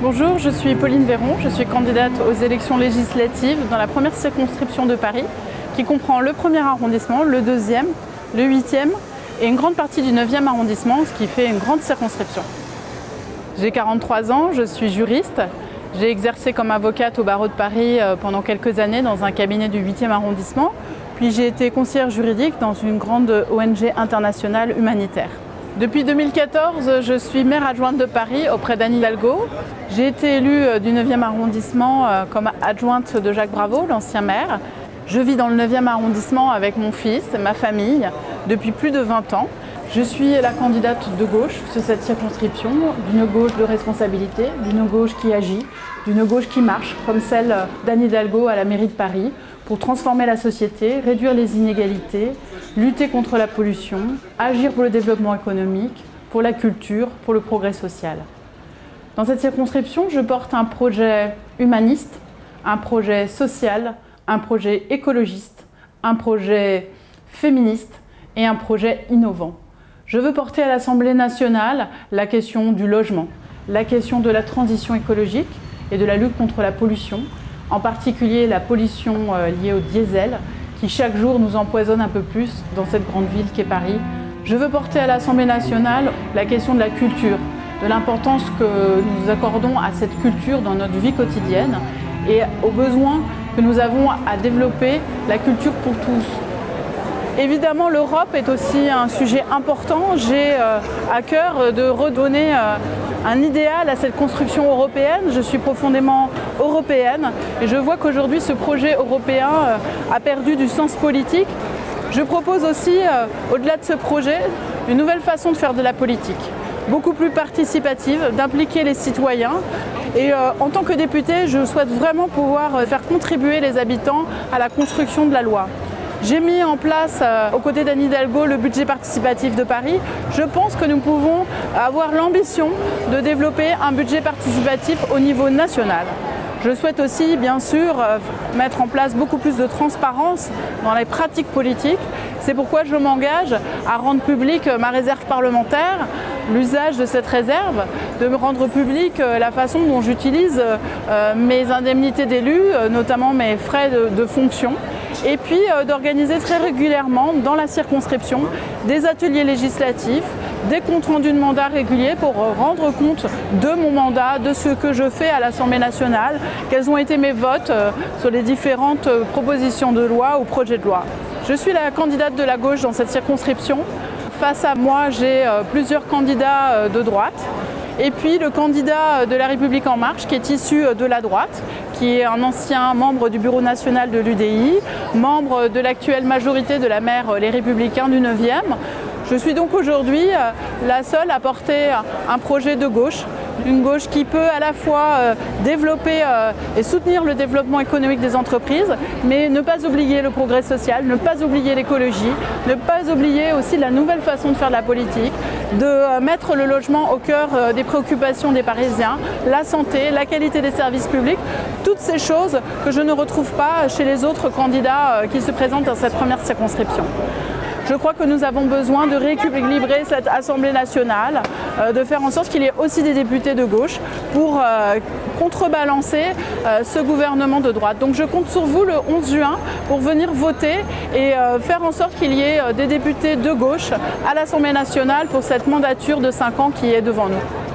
Bonjour, je suis Pauline Véron, je suis candidate aux élections législatives dans la première circonscription de Paris qui comprend le 1er arrondissement, le 2e, le 8e et une grande partie du 9e arrondissement, ce qui fait une grande circonscription. J'ai 43 ans, je suis juriste. J'ai exercé comme avocate au barreau de Paris pendant quelques années dans un cabinet du 8e arrondissement. Puis j'ai été conseillère juridique dans une grande ONG internationale humanitaire. Depuis 2014, je suis maire adjointe de Paris auprès d'Anne Hidalgo. J'ai été élue du 9e arrondissement comme adjointe de Jacques Bravo, l'ancien maire. Je vis dans le 9e arrondissement avec mon fils, ma famille, depuis plus de 20 ans. Je suis la candidate de gauche sur cette circonscription, d'une gauche de responsabilité, d'une gauche qui agit, d'une gauche qui marche, comme celle d'Anne Hidalgo à la mairie de Paris, pour transformer la société, réduire les inégalités, lutter contre la pollution, agir pour le développement économique, pour la culture, pour le progrès social. Dans cette circonscription, je porte un projet humaniste, un projet social, un projet écologiste, un projet féministe et un projet innovant. Je veux porter à l'Assemblée nationale la question du logement, la question de la transition écologique et de la lutte contre la pollution, en particulier la pollution liée au diesel, qui chaque jour nous empoisonne un peu plus dans cette grande ville qu'est Paris. Je veux porter à l'Assemblée nationale la question de la culture, de l'importance que nous accordons à cette culture dans notre vie quotidienne et au besoin que nous avons à développer la culture pour tous. Évidemment, l'Europe est aussi un sujet important. J'ai à cœur de redonner un idéal à cette construction européenne. Je suis profondément européenne et je vois qu'aujourd'hui ce projet européen a perdu du sens politique. Je propose aussi, au-delà de ce projet, une nouvelle façon de faire de la politique, beaucoup plus participative, d'impliquer les citoyens. Et en tant que députée, je souhaite vraiment pouvoir faire contribuer les habitants à la construction de la loi. J'ai mis en place, aux côtés d'Anne Hidalgo, le budget participatif de Paris. Je pense que nous pouvons avoir l'ambition de développer un budget participatif au niveau national. Je souhaite aussi, bien sûr, mettre en place beaucoup plus de transparence dans les pratiques politiques. C'est pourquoi je m'engage à rendre publique ma réserve parlementaire, l'usage de cette réserve, de me rendre publique la façon dont j'utilise mes indemnités d'élu, notamment mes frais de fonction. Et puis d'organiser très régulièrement dans la circonscription des ateliers législatifs, des comptes rendus de mandat réguliers pour rendre compte de mon mandat, de ce que je fais à l'Assemblée nationale, quels ont été mes votes sur les différentes propositions de loi ou projets de loi. Je suis la candidate de la gauche dans cette circonscription. Face à moi, j'ai plusieurs candidats de droite. Et puis le candidat de La République En Marche qui est issu de la droite, qui est un ancien membre du bureau national de l'UDI, membre de l'actuelle majorité de la maire Les Républicains du 9e. Je suis donc aujourd'hui la seule à porter un projet de gauche, une gauche qui peut à la fois développer et soutenir le développement économique des entreprises, mais ne pas oublier le progrès social, ne pas oublier l'écologie, ne pas oublier aussi la nouvelle façon de faire de la politique, de mettre le logement au cœur des préoccupations des Parisiens, la santé, la qualité des services publics, toutes ces choses que je ne retrouve pas chez les autres candidats qui se présentent dans cette première circonscription. Je crois que nous avons besoin de rééquilibrer cette Assemblée nationale, de faire en sorte qu'il y ait aussi des députés de gauche pour contrebalancer ce gouvernement de droite. Donc je compte sur vous le 11 juin pour venir voter et faire en sorte qu'il y ait des députés de gauche à l'Assemblée nationale pour cette mandature de 5 ans qui est devant nous.